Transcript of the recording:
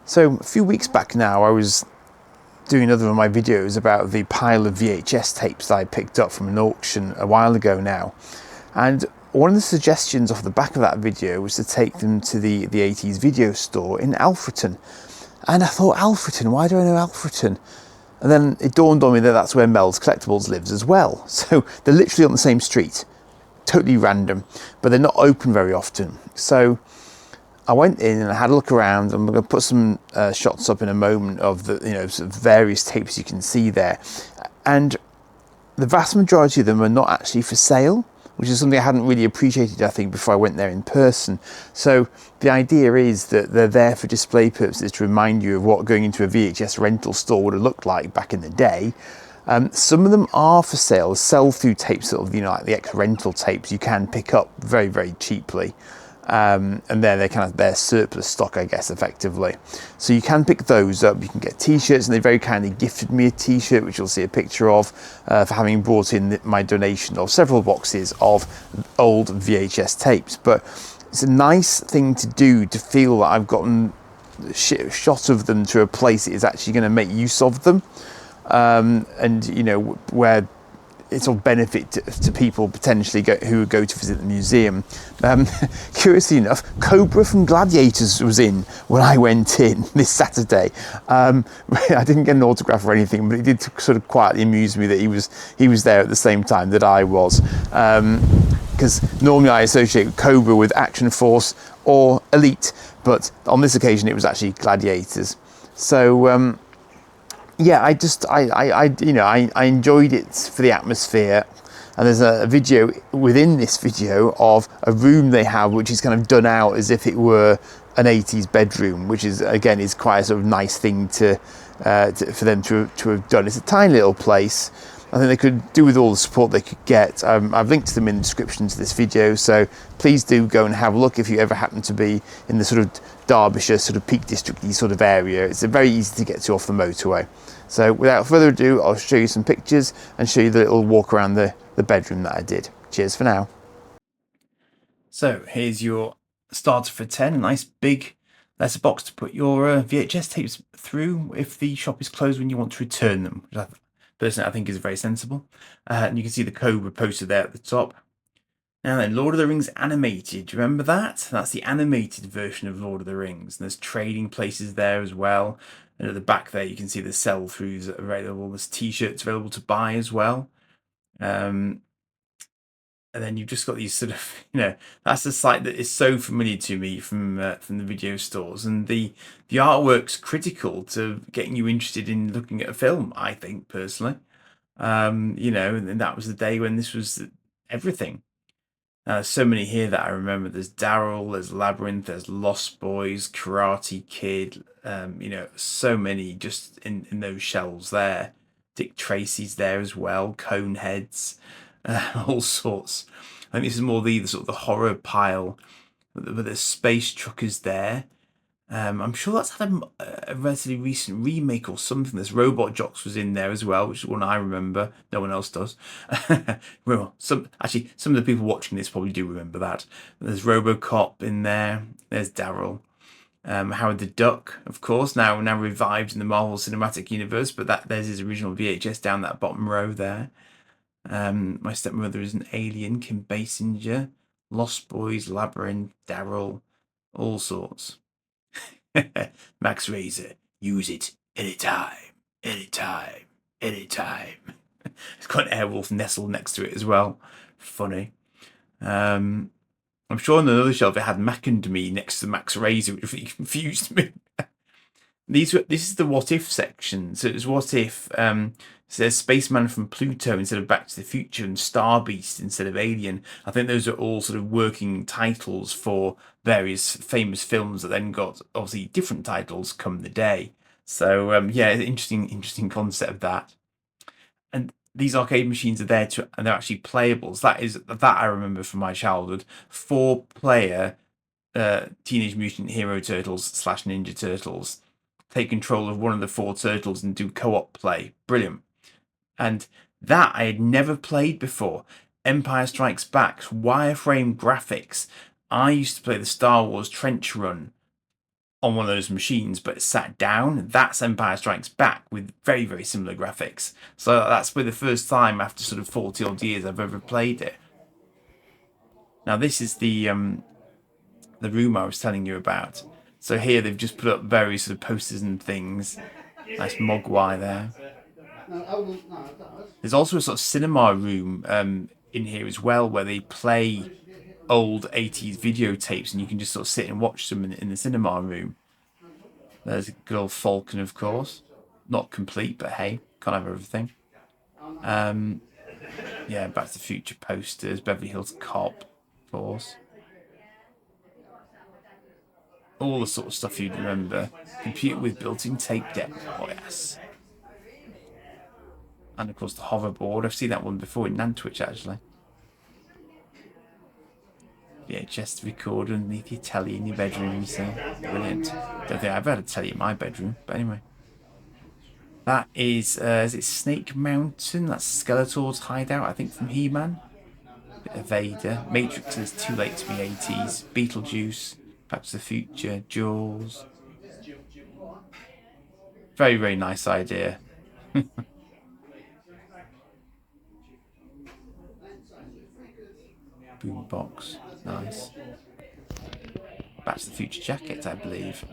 So a few weeks back now, I was doing another of my videos about the pile of VHS tapes that I picked up from an auction a while ago now. And one of the suggestions off the back of that video was to take them to the 80s video store in Alfreton. And I thought, Alfreton, why do I know Alfreton? And then it dawned on me that that's where Mel's Collectibles lives as well. So they're literally on the same street. Totally random, but they're not open very often. So I went in and I had a look around. I'm going to put some shots up in a moment of the sort of various tapes you can see there, and the vast majority of them are not actually for sale, which is something I hadn't really appreciated, I think, before I went there in person. So the idea is that they're there for display purposes to remind you of what going into a VHS rental store would have looked like back in the day. Some of them are for sale, sell-through tapes, sort of, like the ex-rental tapes you can pick up very, very cheaply. And they're surplus stock, I guess, effectively. So you can pick those up. You can get t-shirts, and they very kindly gifted me a t-shirt, which you'll see a picture of, for having brought in my donation of several boxes of old VHS tapes. But it's a nice thing to do, to feel that I've gotten a shot of them to a place that is actually going to make use of them. And where it'll benefit to people potentially who go to visit the museum. Curiously enough, Cobra from Gladiators was in when I went in this Saturday. I didn't get an autograph or anything, but it did sort of quietly amuse me that he was there at the same time that I was. Because normally I associate Cobra with Action Force or Elite, but on this occasion it was actually Gladiators. So yeah, I enjoyed it for the atmosphere. And there's a video within this video of a room they have, which is kind of done out as if it were an 80s bedroom, which is, again, is quite a sort of nice thing for them to have done. It's a tiny little place. I think they could do with all the support they could get. I've linked them in the description to this video, so please do go and have a look if you ever happen to be in the sort of Derbyshire, sort of Peak District-y sort of area. It's very easy to get to off the motorway. So without further ado, I'll show you some pictures and show you the little walk around the bedroom that I did. Cheers for now. So here's your starter for 10, a nice big letterbox to put your VHS tapes through if the shop is closed when you want to return them, which personally I think is very sensible. And you can see the Cobra poster there at the top. Now then, Lord of the Rings animated. Do you remember that? That's the animated version of Lord of the Rings. And there's trading places there as well. And at the back there, you can see the sell-throughs that are available. There's t-shirts available to buy as well. And then you've just got these sort of, that's a site that is so familiar to me from the video stores. And the artwork's critical to getting you interested in looking at a film, I think, personally. And that was the day when this was everything. There's so many here that I remember. There's Daryl, there's Labyrinth, there's Lost Boys, Karate Kid, so many just in those shelves there. Dick Tracy's there as well, Coneheads, all sorts. I think this is more the sort of the horror pile, but there's Space Truckers there. I'm sure that's had a relatively recent remake or something. There's Robot Jocks was in there as well, which is one I remember. No one else does. Well, some of the people watching this probably do remember that. There's RoboCop in there. There's Daryl. Howard the Duck, of course, now revived in the Marvel Cinematic Universe, but there's his original VHS down that bottom row there. My Stepmother is an Alien, Kim Basinger, Lost Boys, Labyrinth, Daryl, all sorts. Max Razor, use it anytime. It's got an Airwolf nestled next to it as well. Funny. I'm sure on another shelf it had Mac and Me next to Max Razor, which really confused me. This is the what if section. So it's what if there's Spaceman from Pluto instead of Back to the Future and Star Beast instead of Alien. I think those are all sort of working titles for various famous films that then got obviously different titles come the day. So yeah, interesting concept that. And these arcade machines are there and they're actually playables. That I remember from my childhood. 4-player Teenage Mutant Hero Turtles / Ninja Turtles. Take control of one of the 4 turtles and do co-op play. Brilliant. And that I had never played before. Empire Strikes Back, wireframe graphics. I used to play the Star Wars Trench Run on one of those machines, but sat down. That's Empire Strikes Back with very, very similar graphics. So that's for the first time after sort of 40 odd years I've ever played it. Now this is the room I was telling you about. So here they've just put up various sort of posters and things. Nice mogwai there. There's also a sort of cinema room in here as well, where they play old 80s videotapes, and you can just sort of sit and watch them in the cinema room. There's a good old Falcon, of course. Not complete, but hey, can't have everything. Yeah, Back to the Future posters, Beverly Hills Cop, of course. All the sort of stuff you'd remember. Computer with built-in tape deck. Oh, yes. And, of course, the hoverboard. I've seen that one before in Nantwich, actually. VHS recorder underneath your telly in your bedroom, you see. Brilliant. Don't think I've had a telly in my bedroom, but anyway. That is it Snake Mountain? That's Skeletor's hideout, I think, from He-Man. Bit of Vader. Matrix is Too Late to Be 80s. Beetlejuice. Back to the Future. Jaws. Very, very nice idea. Boombox. Nice. Back to the Future jacket, I believe.